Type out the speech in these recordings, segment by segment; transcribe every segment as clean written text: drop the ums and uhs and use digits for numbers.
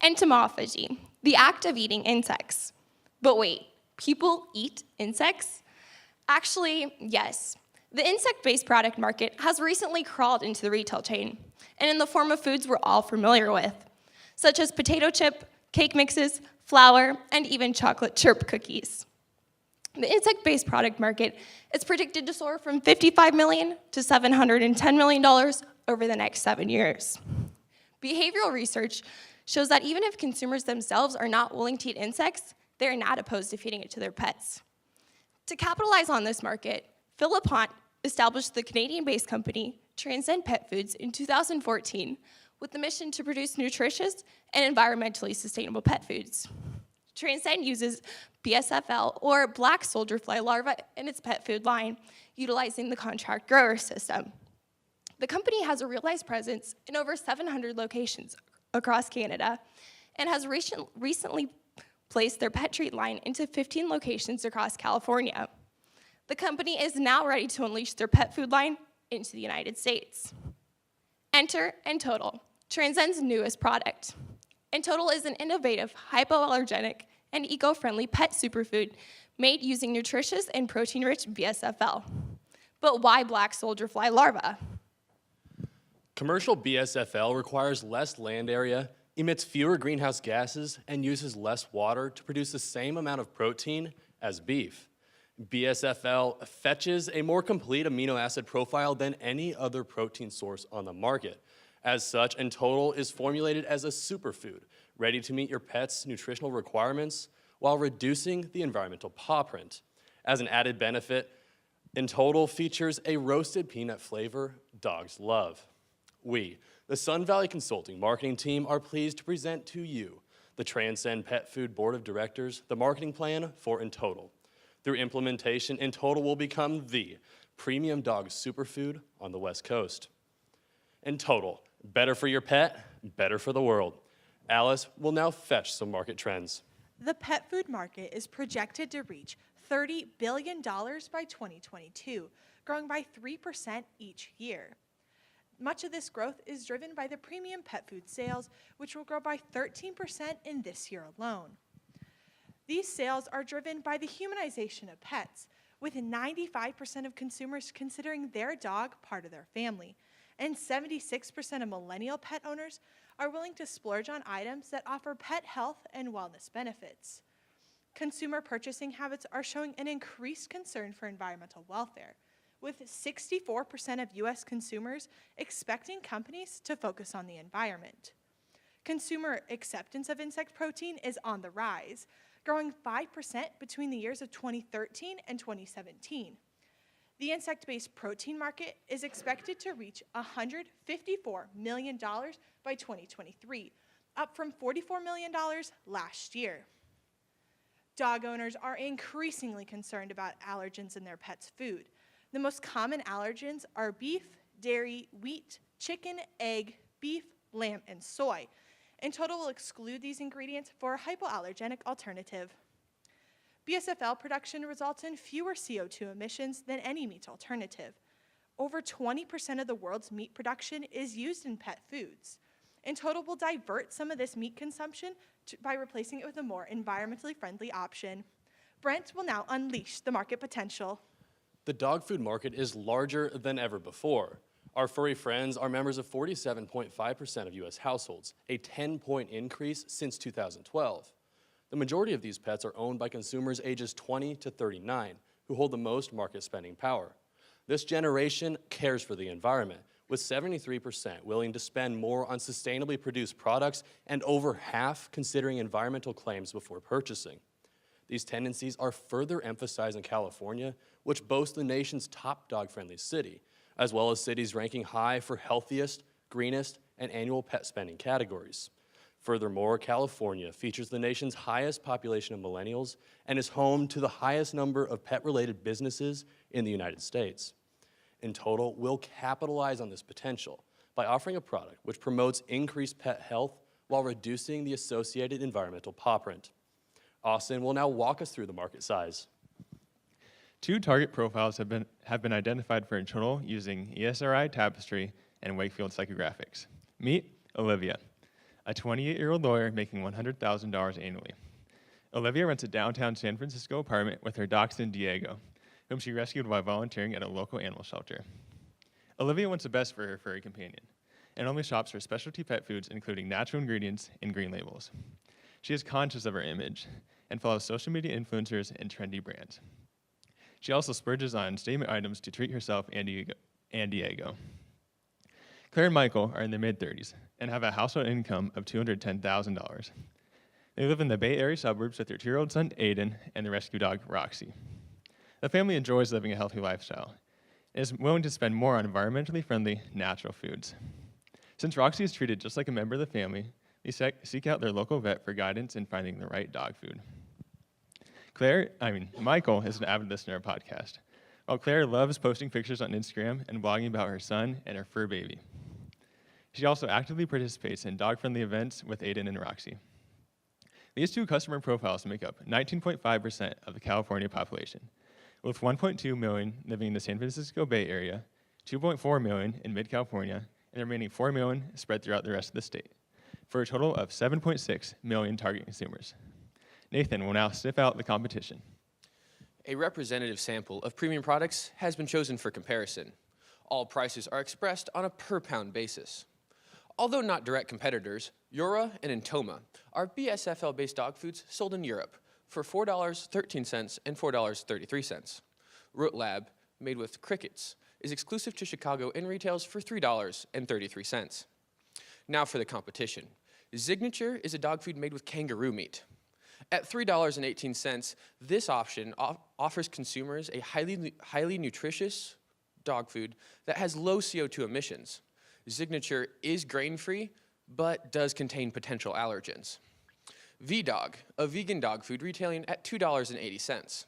Entomophagy, the act of eating insects. But wait, people eat insects? Actually, yes. The insect-based product market has recently crawled into the retail chain, and in the form of foods we're all familiar with, such as potato chip, cake mixes, flour, and even chocolate chip cookies. The insect-based product market is predicted to soar from $55 million to $710 million over the next 7 years. Behavioral research shows that even if consumers themselves are not willing to eat insects, they are not opposed to feeding it to their pets. To capitalize on this market, Philip Hunt established the Canadian-based company Transcend Pet Foods in 2014 with the mission to produce nutritious and environmentally sustainable pet foods. Transcend uses BSFL, or black soldier fly larvae, in its pet food line, utilizing the contract grower system. The company has a realized presence in over 700 locations across Canada and has recently placed their pet treat line into 15 locations across California. The company is now ready to unleash their pet food line into the United States. Enter Entotal, Transcend's newest product. Entotal is an innovative, hypoallergenic, and eco-friendly pet superfood made using nutritious and protein-rich BSFL. But why black soldier fly larvae? Commercial BSFL requires less land area, emits fewer greenhouse gases, and uses less water to produce the same amount of protein as beef. BSFL fetches a more complete amino acid profile than any other protein source on the market. As such, Entotal is formulated as a superfood, ready to meet your pet's nutritional requirements while reducing the environmental paw print. As an added benefit, Entotal features a roasted peanut flavor dogs love. We, the Sun Valley Consulting marketing team, are pleased to present to you, the Transcend Pet Food Board of Directors, the marketing plan for Entotal. Through implementation, Entotal will become the premium dog superfood on the West Coast. Entotal, better for your pet, better for the world. Alice will now fetch some market trends. The pet food market is projected to reach $30 billion by 2022, growing by 3% each year. Much of this growth is driven by the premium pet food sales, which will grow by 13% in this year alone. These sales are driven by the humanization of pets, with 95% of consumers considering their dog part of their family, and 76% of millennial pet owners are willing to splurge on items that offer pet health and wellness benefits. Consumer purchasing habits are showing an increased concern for environmental welfare, with 64% of U.S. consumers expecting companies to focus on the environment. Consumer acceptance of insect protein is on the rise, growing 5% between the years of 2013 and 2017. The insect-based protein market is expected to reach $154 million by 2023, up from $44 million last year. Dog owners are increasingly concerned about allergens in their pets' food. The most common allergens are beef, dairy, wheat, chicken, egg, beef, lamb, and soy. Entotal will exclude these ingredients for a hypoallergenic alternative. BSFL production results in fewer CO2 emissions than any meat alternative. Over 20% of the world's meat production is used in pet foods. Entotal will divert some of this meat consumption by replacing it with a more environmentally friendly option. Brent will now unleash the market potential. The dog food market is larger than ever before. Our furry friends are members of 47.5% of U.S. households, a 10-point increase since 2012. The majority of these pets are owned by consumers ages 20 to 39, who hold the most market spending power. This generation cares for the environment, with 73% willing to spend more on sustainably produced products and over half considering environmental claims before purchasing. These tendencies are further emphasized in California, which boasts the nation's top dog-friendly city, as well as cities ranking high for healthiest, greenest, and annual pet spending categories. Furthermore, California features the nation's highest population of millennials and is home to the highest number of pet-related businesses in the United States. Entotal, we'll capitalize on this potential by offering a product which promotes increased pet health while reducing the associated environmental paw print. Austin will now walk us through the market size. Two target profiles have been identified for Entotal using ESRI Tapestry and Wakefield Psychographics. Meet Olivia, a 28-year-old lawyer making $100,000 annually. Olivia rents a downtown San Francisco apartment with her dachshund Diego, whom she rescued while volunteering at a local animal shelter. Olivia wants the best for her furry companion, and only shops for specialty pet foods including natural ingredients and green labels. She is conscious of her image and follows social media influencers and trendy brands. She also splurges on statement items to treat herself and Diego. Claire and Michael are in their mid-30s and have a household income of $210,000. They live in the Bay Area suburbs with their 2-year-old son, Aiden, and the rescue dog, Roxy. The family enjoys living a healthy lifestyle and is willing to spend more on environmentally friendly, natural foods. Since Roxy is treated just like a member of the family, they seek out their local vet for guidance in finding the right dog food. Michael is an avid listener of our podcast, while Claire loves posting pictures on Instagram and blogging about her son and her fur baby. She also actively participates in dog-friendly events with Aiden and Roxy. These two customer profiles make up 19.5% of the California population, with 1.2 million living in the San Francisco Bay Area, 2.4 million in mid-California, and the remaining 4 million spread throughout the rest of the state, for a total of 7.6 million target consumers. Nathan will now sniff out the competition. A representative sample of premium products has been chosen for comparison. All prices are expressed on a per-pound basis. Although not direct competitors, Yura and Intoma are BSFL-based dog foods sold in Europe for $4.13 and $4.33. Root Lab, made with crickets, is exclusive to Chicago and retails for $3.33. Now for the competition. Signature is a dog food made with kangaroo meat. At $3.18, this option offers consumers a highly nutritious dog food that has low CO2 emissions. Signature is grain-free, but does contain potential allergens. V-Dog, a vegan dog food retailing at $2.80.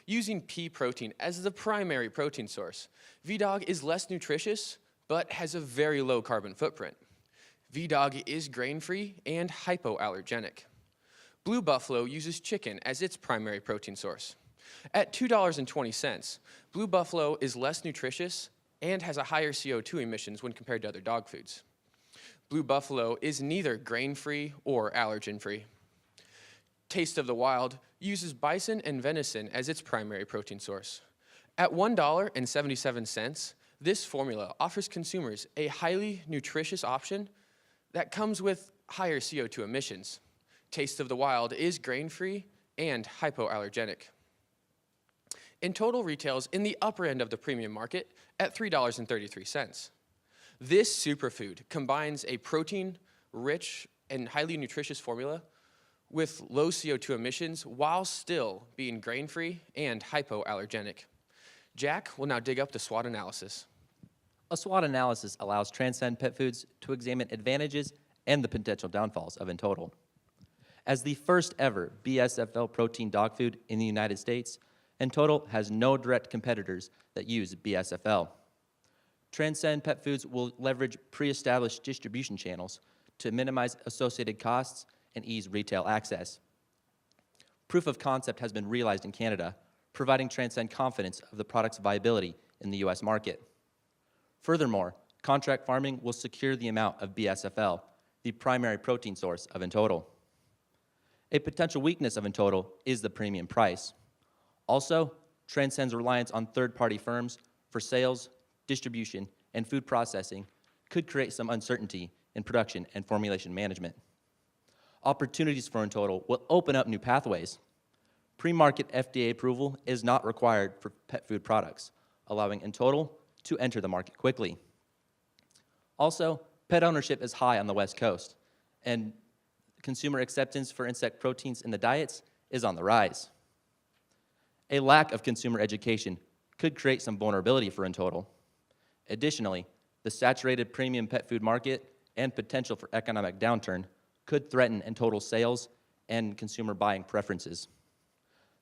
Using pea protein as the primary protein source, V-Dog is less nutritious, but has a very low carbon footprint. V-Dog is grain-free and hypoallergenic. Blue Buffalo uses chicken as its primary protein source. At $2.20, Blue Buffalo is less nutritious and has a higher CO2 emissions when compared to other dog foods. Blue Buffalo is neither grain-free or allergen-free. Taste of the Wild uses bison and venison as its primary protein source. At $1.77, this formula offers consumers a highly nutritious option that comes with higher CO2 emissions. Taste of the Wild is grain-free and hypoallergenic. In total, retails in the upper end of the premium market at $3.33. This superfood combines a protein-rich and highly nutritious formula with low CO2 emissions while still being grain-free and hypoallergenic. Jack will now dig up the SWOT analysis. A SWOT analysis allows Transcend Pet Foods to examine advantages and the potential downfalls of In Total. As the first ever BSFL protein dog food in the United States, In Total has no direct competitors that use BSFL. Transcend Pet Foods will leverage pre-established distribution channels to minimize associated costs and ease retail access. Proof of concept has been realized in Canada, providing Transcend confidence of the product's viability in the US market. Furthermore, contract farming will secure the amount of BSFL, the primary protein source of In Total. A potential weakness of In Total is the premium price. Also, Transcend's reliance on third-party firms for sales, distribution, and food processing could create some uncertainty in production and formulation management. Opportunities for In Total will open up new pathways. Pre-market FDA approval is not required for pet food products, allowing In Total to enter the market quickly. Also, pet ownership is high on the West Coast, and consumer acceptance for insect proteins in the diets is on the rise. A lack of consumer education could create some vulnerability for In Total. Additionally, the saturated premium pet food market and potential for economic downturn could threaten In Total sales and consumer buying preferences.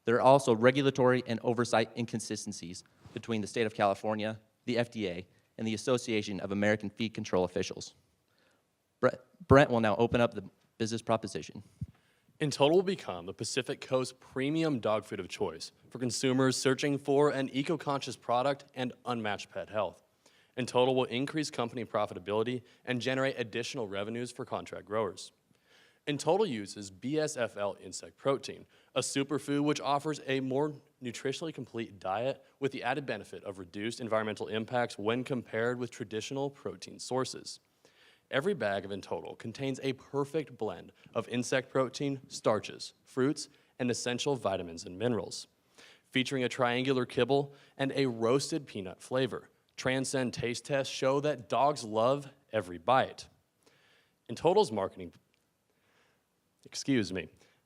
There are also regulatory and oversight inconsistencies between the state of California, the FDA, and the Association of American Feed Control Officials. Brent will now open up the business proposition. In Total will become the Pacific Coast premium dog food of choice for consumers searching for an eco-conscious product and unmatched pet health. In total, will increase company profitability and generate additional revenues for contract growers. In total uses BSFL insect protein, a superfood which offers a more nutritionally complete diet with the added benefit of reduced environmental impacts when compared with traditional protein sources. Every bag of In Total contains a perfect blend of insect protein, starches, fruits, and essential vitamins and minerals. Featuring a triangular kibble and a roasted peanut flavor, Transcend taste tests show that dogs love every bite. In Total's marketing,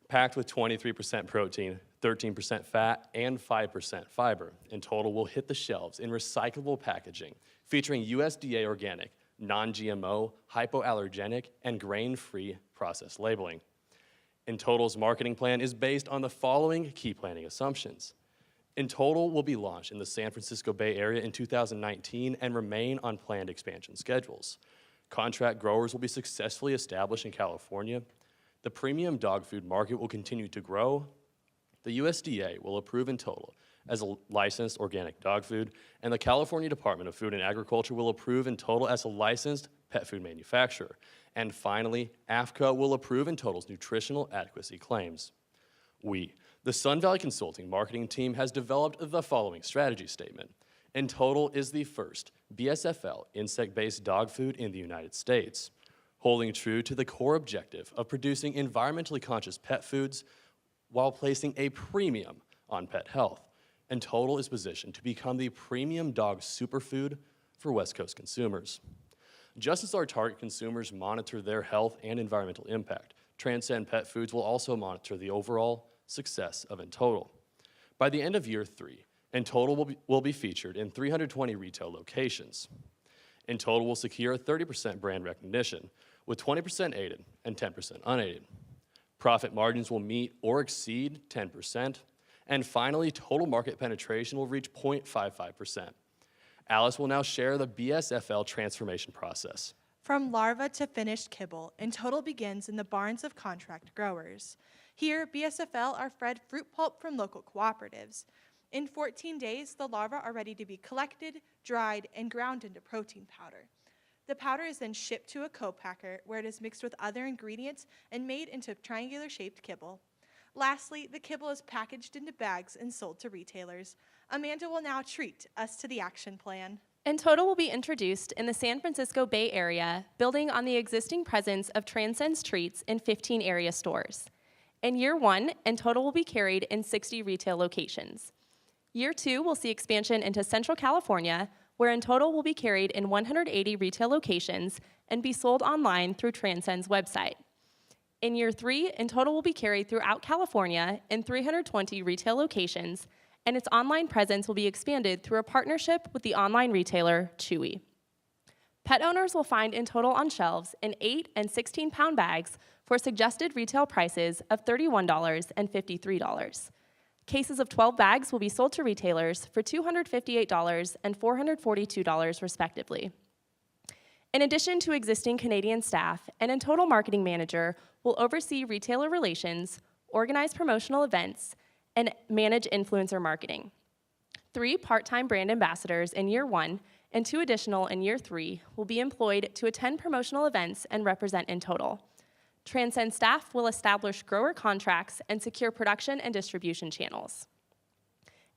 packed with 23% protein, 13% fat, and 5% fiber. In Total will hit the shelves in recyclable packaging, featuring USDA organic, non-GMO, hypoallergenic, and grain-free process labeling. In Total's marketing plan is based on the following key planning assumptions. In Total will be launched in the San Francisco Bay Area in 2019 and remain on planned expansion schedules. Contract growers will be successfully established in California. The premium dog food market will continue to grow. The USDA will approve In Total as a licensed organic dog food, and the California Department of Food and Agriculture will approve In Total as a licensed pet food manufacturer. And finally, AFCA will approve In Total's nutritional adequacy claims. The Sun Valley Consulting marketing team has developed the following strategy statement. In Total is the first BSFL insect-based dog food in the United States. Holding true to the core objective of producing environmentally conscious pet foods while placing a premium on pet health, In Total is positioned to become the premium dog superfood for West Coast consumers. Just as our target consumers monitor their health and environmental impact, Transcend Pet Foods will also monitor the overall success of In Total. By the end of year 3, In Total will be featured in 320 retail locations. In Total will secure 30% brand recognition, with 20% aided and 10% unaided. Profit margins will meet or exceed 10%. And finally, total market penetration will reach 0.55%. Alice will now share the BSFL transformation process. From larva to finished kibble, In Total begins in the barns of contract growers. Here, BSFL are fed fruit pulp from local cooperatives. In 14 days, the larvae are ready to be collected, dried, and ground into protein powder. The powder is then shipped to a co-packer where it is mixed with other ingredients and made into triangular-shaped kibble. Lastly, the kibble is packaged into bags and sold to retailers. Amanda will now treat us to the action plan. In Total will be introduced in the San Francisco Bay Area, building on the existing presence of Transcend's treats in 15 area stores. In year 1, In Total will be carried in 60 retail locations. Year 2 will see expansion into Central California, where In Total will be carried in 180 retail locations and be sold online through Transcend's website. In year 3, In Total will be carried throughout California in 320 retail locations, and its online presence will be expanded through a partnership with the online retailer Chewy. Pet owners will find In Total on shelves in 8 and 16-pound bags for suggested retail prices of $31 and $53. Cases of 12 bags will be sold to retailers for $258 and $442 respectively. In addition to existing Canadian staff, an In Total marketing manager will oversee retailer relations, organize promotional events, and manage influencer marketing. 3 part-time brand ambassadors in year 1 and 2 additional in year 3 will be employed to attend promotional events and represent In Total. Transcend staff will establish grower contracts and secure production and distribution channels.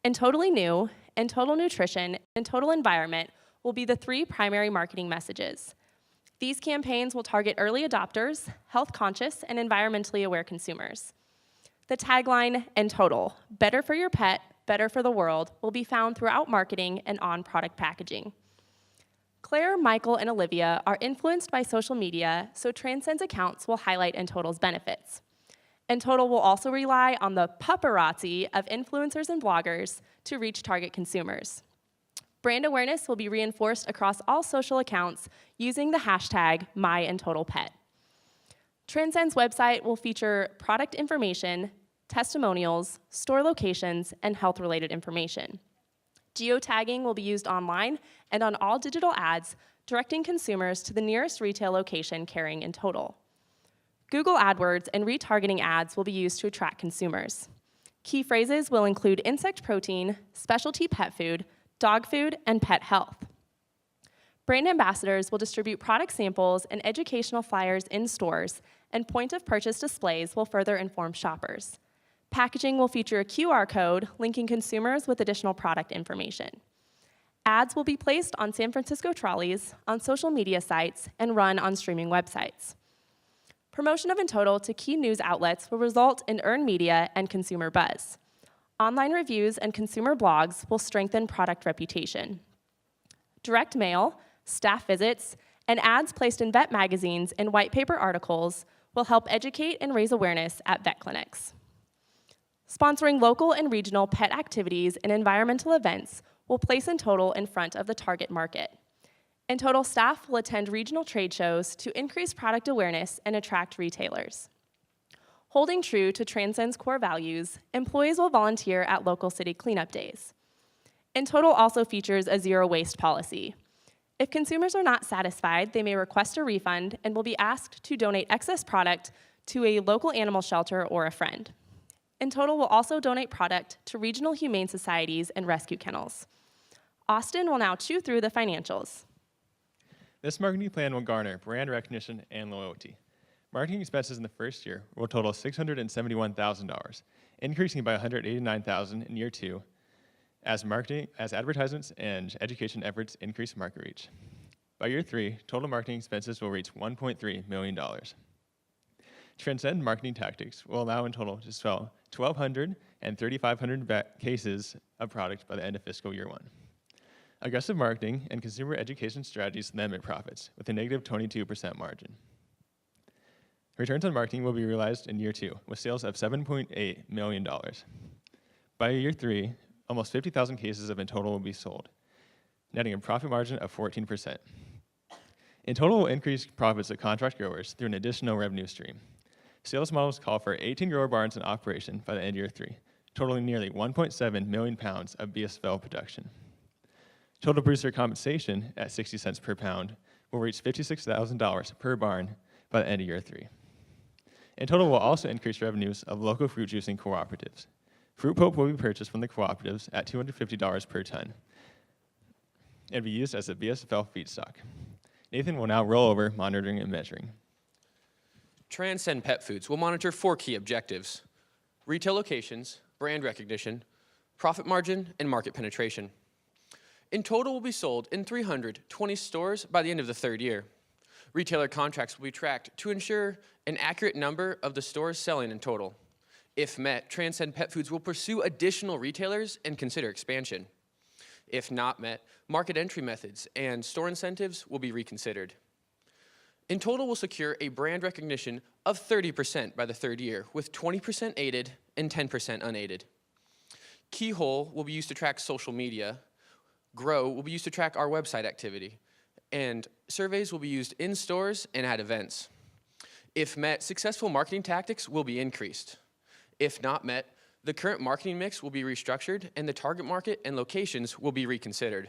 In Totally New, In Total Nutrition, and Total Environment will be the 3 primary marketing messages. These campaigns will target early adopters, health-conscious, and environmentally aware consumers. The tagline, In Total, better for your pet, better for the world, will be found throughout marketing and on product packaging. Claire, Michael, and Olivia are influenced by social media, so Transcend's accounts will highlight In Total's benefits. In Total will also rely on the paparazzi of influencers and bloggers to reach target consumers. Brand awareness will be reinforced across all social accounts using the hashtag #MyInTotalPet. Transcend's website will feature product information, testimonials, store locations, and health-related information. Geotagging will be used online and on all digital ads, directing consumers to the nearest retail location carrying In Total. Google AdWords and retargeting ads will be used to attract consumers. Key phrases will include insect protein, specialty pet food, dog food, and pet health. Brand ambassadors will distribute product samples and educational flyers in stores, and point-of-purchase displays will further inform shoppers. Packaging will feature a QR code linking consumers with additional product information. Ads will be placed on San Francisco trolleys, on social media sites, and run on streaming websites. Promotion of In Total to key news outlets will result in earned media and consumer buzz. Online reviews and consumer blogs will strengthen product reputation. Direct mail, staff visits, and ads placed in vet magazines and white paper articles will help educate and raise awareness at vet clinics. Sponsoring local and regional pet activities and environmental events will place In Total in front of the target market. In Total staff will attend regional trade shows to increase product awareness and attract retailers. Holding true to Transcend's core values, employees will volunteer at local city cleanup days. In Total also features a zero waste policy. If consumers are not satisfied, they may request a refund and will be asked to donate excess product to a local animal shelter or a friend. In Total will also donate product to regional humane societies and rescue kennels. Austin will now chew through the financials. This marketing plan will garner brand recognition and loyalty. Marketing expenses in the first year will total $671,000, increasing by $189,000 in year 2 as advertisements and education efforts increase market reach. By year 3, total marketing expenses will reach $1.3 million. Transcend marketing tactics will allow In Total to sell 1,200 and 3,500 cases of product by the end of fiscal year 1. Aggressive marketing and consumer education strategies limit profits with a negative 22% margin. Returns on marketing will be realized in year 2 with sales of $7.8 million. By year 3, almost 50,000 cases of In Total will be sold, netting a profit margin of 14%. In Total will increase profits of contract growers through an additional revenue stream. Sales models call for 18 grower barns in operation by the end of year 3, totaling nearly 1.7 million pounds of BSFL production. Total producer compensation at 60 cents per pound will reach $56,000 per barn by the end of year 3. In Total will also increase revenues of local fruit juicing cooperatives. Fruit pulp will be purchased from the cooperatives at $250 per ton and be used as a BSFL feedstock. Nathan will now roll over monitoring and measuring. Transcend Pet Foods will monitor 4 key objectives: retail locations, brand recognition, profit margin, and market penetration. In Total will be sold in 320 stores by the end of the 3rd year. Retailer contracts will be tracked to ensure an accurate number of the stores selling In Total. If met, Transcend Pet Foods will pursue additional retailers and consider expansion. If not met, market entry methods and store incentives will be reconsidered. In Total will secure a brand recognition of 30% by the 3rd year, with 20% aided and 10% unaided. Keyhole will be used to track social media. Grow will be used to track our website activity. And surveys will be used in stores and at events. If met, successful marketing tactics will be increased. If not met, the current marketing mix will be restructured and the target market and locations will be reconsidered.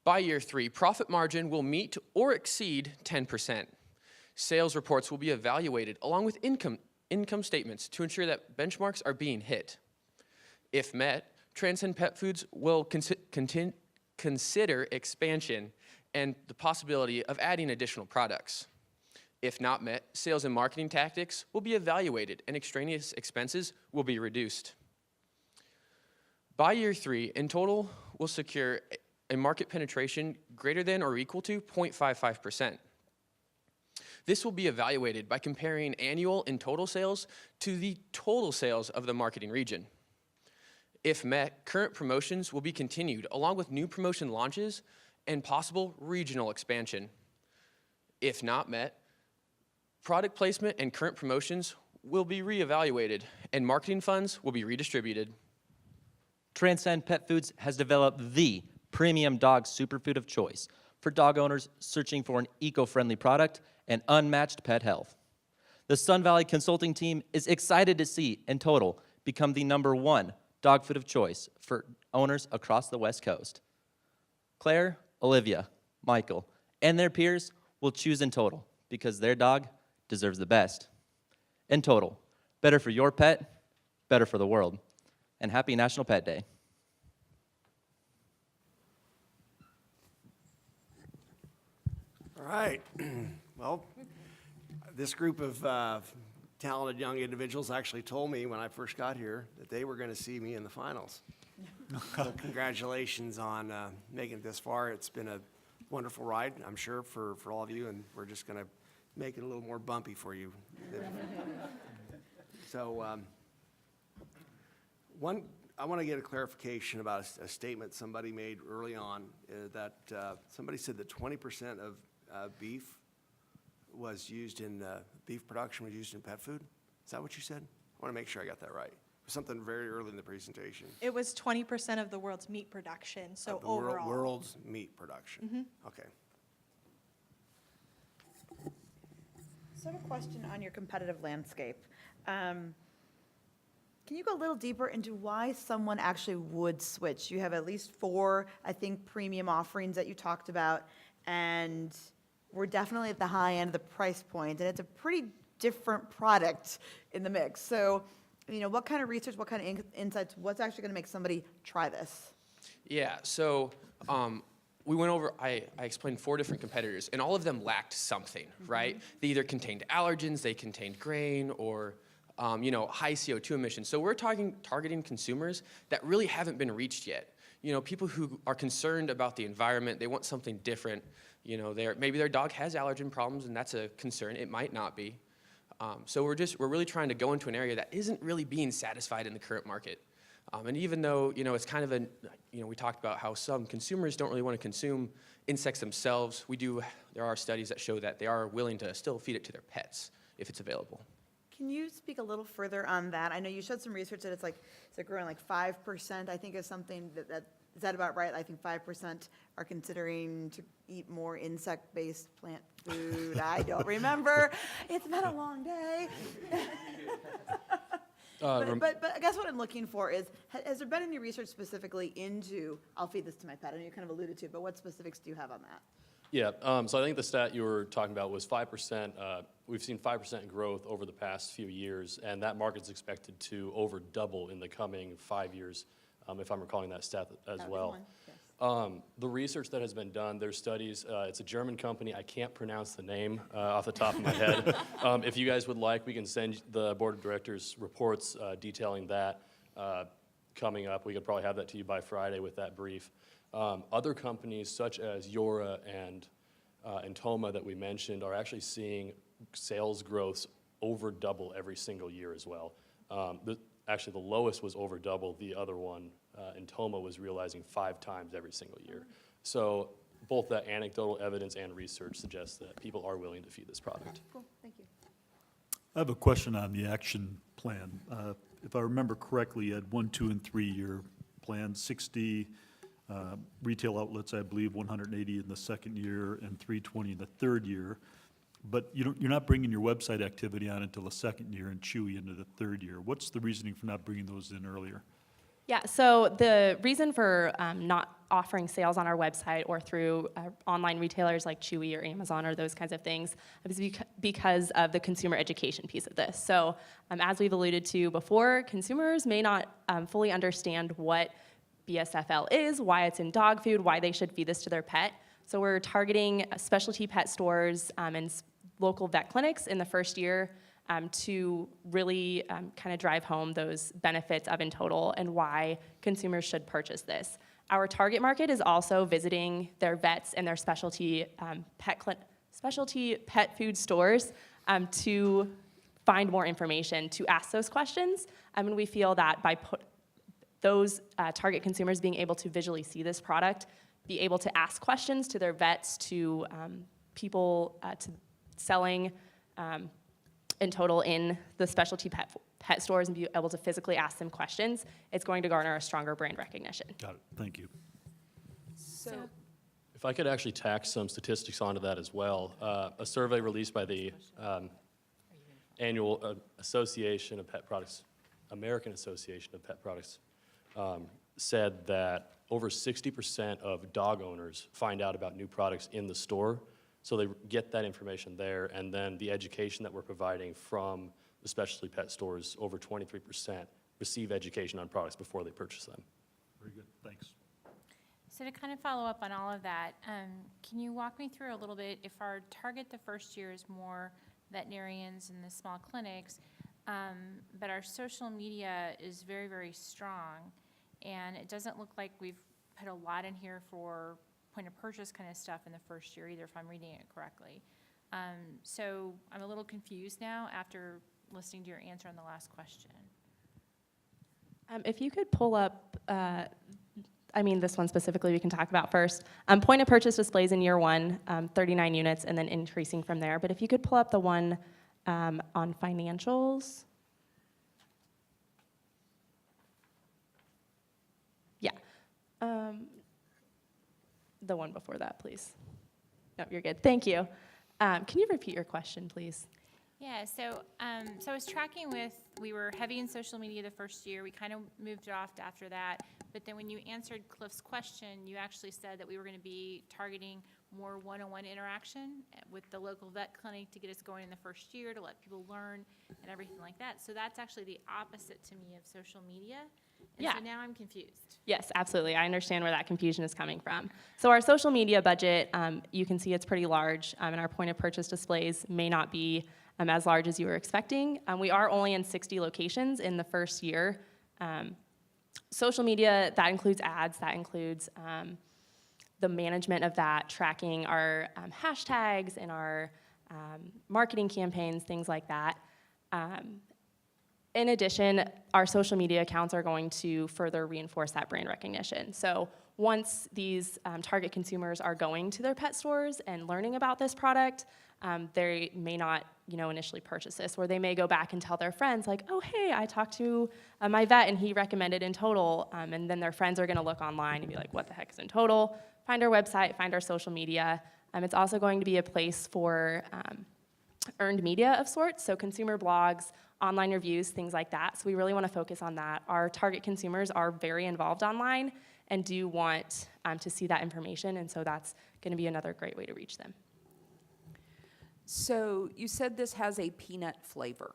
By year 3, profit margin will meet or exceed 10%. Sales reports will be evaluated along with income statements to ensure that benchmarks are being hit. If met, Transcend Pet Foods will consider expansion and the possibility of adding additional products. If not met, sales and marketing tactics will be evaluated and extraneous expenses will be reduced. By year 3, In Total will secure a market penetration greater than or equal to 0.55%. This will be evaluated by comparing annual In Total sales to the total sales of the marketing region. If met, current promotions will be continued along with new promotion launches and possible regional expansion. If not met, product placement and current promotions will be reevaluated and marketing funds will be redistributed. Transcend Pet Foods has developed the premium dog superfood of choice for dog owners searching for an eco-friendly product and unmatched pet health. The Sun Valley Consulting Team is excited to see In Total become the #1 dog food of choice for owners across the West Coast. Claire, Olivia, Michael, and their peers will choose In Total because their dog deserves the best. In Total, better for your pet, better for the world. And happy National Pet Day. right. Well, this group of talented young individuals actually told me when I first got here that they were going to see me in the finals. So congratulations on making it this far. It's been a wonderful ride, I'm sure, for all of you, and we're just going to make it a little more bumpy for you. So I want to get a clarification about a statement somebody made early on, that somebody said that 20% of beef was used in beef production was used in pet food. Is that what you said? I want to make sure I got that right. It was something very early in the presentation. It was 20% of the world's meat production, so Of the overall. world's meat production. Okay. So I have a question on your competitive landscape. Can you go a little deeper into why someone actually would switch? You have at least 4, I think, premium offerings that you talked about, and we're definitely at the high end of the price point, and it's a pretty different product in the mix. So, what kind of research, what kind of insights, what's actually going to make somebody try this? Yeah, so we went over, I explained 4 different competitors, and all of them lacked something, right? They either contained allergens, they contained grain, or high CO2 emissions. So we're targeting consumers that really haven't been reached yet. People who are concerned about the environment, they want something different. Maybe their dog has allergen problems, and that's a concern. It might not be. So we're really trying to go into an area that isn't really being satisfied in the current market. And even though, it's kind of we talked about how some consumers don't really want to consume insects themselves, there are studies that show that they are willing to still feed it to their pets if it's available. Can you speak a little further on that? I know you showed some research that it's growing like 5%, I think is something is that about right? I think 5% are considering to eat more insect-based plant food. I don't remember. It's been a long day. But I guess what I'm looking for is, has there been any research specifically into, I'll feed this to my pet, I know you kind of alluded to, but what specifics do you have on that? Yeah, so I think the stat you were talking about was 5%. We've seen 5% growth over the past few years, and that market's expected to over double in the coming 5 years, if I'm recalling that stat as well. Yes. The research that has been done, there's studies, it's a German company, I can't pronounce the name off the top of my head. If you guys would like, we can send the board of directors reports detailing that coming up. We could probably have that to you by Friday with that brief. Other companies such as Yora and Toma that we mentioned are actually seeing sales growths over double every single year as well. Actually, the lowest was over double. The other one, Toma, was realizing 5 times every single year. So both that anecdotal evidence and research suggests that people are willing to feed this product. Cool, thank you. I have a question on the action plan. If I remember correctly, you had 1, 2, and 3-year plan, 60 retail outlets, I believe, 180 in the second year and 320 in the third year. But you're not bringing your website activity on until the second year and Chewy into the third year. What's the reasoning for not bringing those in earlier? Yeah, so the reason for not offering sales on our website or through online retailers like Chewy or Amazon or those kinds of things is because of the consumer education piece of this. So as we've alluded to before, consumers may not fully understand what BSFL is, why it's in dog food, why they should feed this to their pet. So we're targeting specialty pet stores and local vet clinics in the first year to really kind of drive home those benefits of In Total and why consumers should purchase this. Our target market is also visiting their vets and their specialty pet food stores to find more information, to ask those questions. And we feel that by those target consumers being able to visually see this product, be able to ask questions to their vets, to people to selling In Total in the specialty pet stores and be able to physically ask them questions, it's going to garner a stronger brand recognition. Got it, thank you. So, If I could actually tack some statistics onto that as well. A survey released by the annual Association of Pet Products, American Association of Pet Products, said that over 60% of dog owners find out about new products in the store. So they get that information there, and then the education that we're providing from the specialty pet stores, over 23% receive education on products before they purchase them. Very good, thanks. So to kind of follow up on all of that, can you walk me through a little bit, if our target the first year is more veterinarians and the small clinics, but our social media is very, very strong, and it doesn't look like we've put a lot in here for point of purchase kind of stuff in the first year either, if I'm reading it correctly. So I'm a little confused now after listening to your answer on the last question. If you could pull up, this one specifically we can talk about first. Point of purchase displays in year one, 39 units, and then increasing from there. But if you could pull up the one on financials. Yeah. The one before that, please. No, you're good. Thank you. Can you repeat your question, please? Yeah, so I was tracking we were heavy in social media the first year. We kind of moved it off after that. But then when you answered Cliff's question, you actually said that we were going to be targeting more one-on-one interaction with the local vet clinic to get us going in the first year, to let people learn and everything like that. So that's actually the opposite to me of social media. And Yeah. so now I'm confused. Yes, absolutely. I understand where that confusion is coming from. So our social media budget, you can see it's pretty large, and our point of purchase displays may not be as large as you were expecting. We are only in 60 locations in the first year. Social media, that includes ads, that includes the management of that, tracking our hashtags and our marketing campaigns, things like that. In addition, our social media accounts are going to further reinforce that brand recognition. So once these target consumers are going to their pet stores and learning about this product, they may not, initially purchase this, or they may go back and tell their friends, like, oh, hey, I talked to my vet and he recommended In Total, and then their friends are gonna look online and be like, what the heck is In Total? Find our website, find our social media. It's also going to be a place for earned media of sorts, so consumer blogs, online reviews, things like that. So we really wanna focus on that. Our target consumers are very involved online and do want to see that information, and so that's gonna be another great way to reach them. So you said this has a peanut flavor.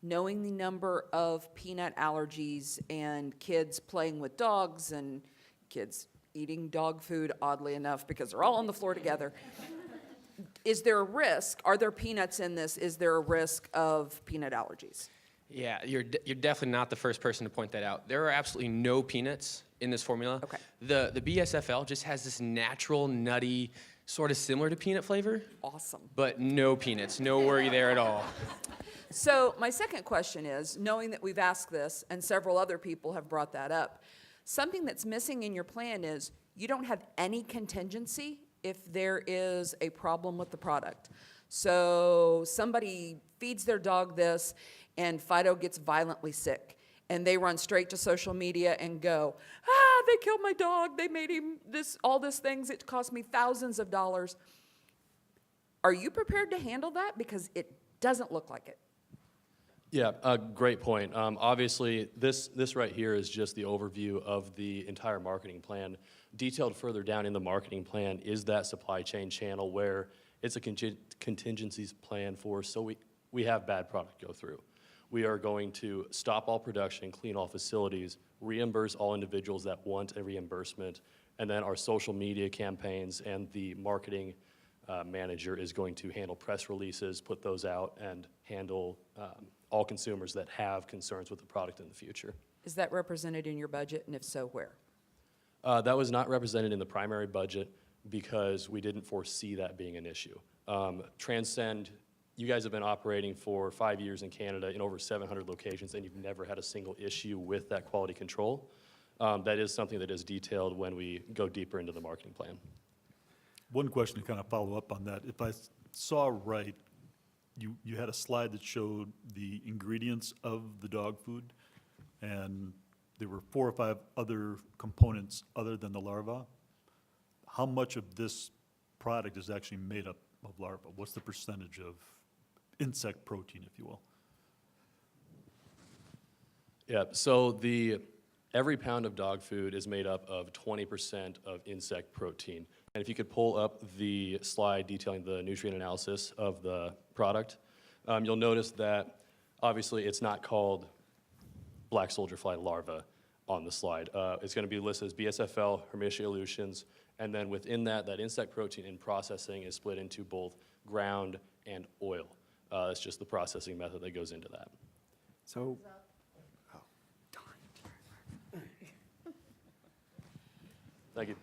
Knowing the number of peanut allergies and kids playing with dogs and kids eating dog food, oddly enough, because they're all on the floor together, is there a risk? Are there peanuts in this? Is there a risk of peanut allergies? Yeah, you're definitely not the first person to point that out. There are absolutely no peanuts in this formula. Okay. The BSFL just has this natural, nutty, sort of similar to peanut flavor. Awesome. But no peanuts, no worry there at all. So my second question is, knowing that we've asked this and several other people have brought that up, something that's missing in your plan is you don't have any contingency if there is a problem with the product. So somebody feeds their dog this and Fido gets violently sick, and they run straight to social media and go, they killed my dog, they made him all these things, it cost me thousands of dollars. Are you prepared to handle that? Because it doesn't look like it. Yeah, great point. Obviously, this right here is just the overview of the entire marketing plan. Detailed further down in the marketing plan is that supply chain channel where it's a contingencies plan for, so we have bad product go through. We are going to stop all production, clean all facilities, reimburse all individuals that want a reimbursement, and then our social media campaigns and the marketing manager is going to handle press releases, put those out, and handle all consumers that have concerns with the product in the future. Is that represented in your budget, and if so, where? That was not represented in the primary budget because we didn't foresee that being an issue. Transcend, you guys have been operating for 5 years in Canada in over 700 locations, and you've never had a single issue with that quality control. That is something that is detailed when we go deeper into the marketing plan. One question to kind of follow up on that. If I saw right, you had a slide that showed the ingredients of the dog food, and there were 4 or 5 other components other than the larva. How much of this product is actually made up of larva? What's the percentage of insect protein, if you will? Yeah, so every pound of dog food is made up of 20% of insect protein. And if you could pull up the slide detailing the nutrient analysis of the product, you'll notice that obviously it's not called black soldier fly larva. on the slide. It's going to be listed as BSFL, Hermetia elutions, and then within that, that insect protein in processing is split into both ground and oil. It's just the processing method that goes into that. So, Thank you.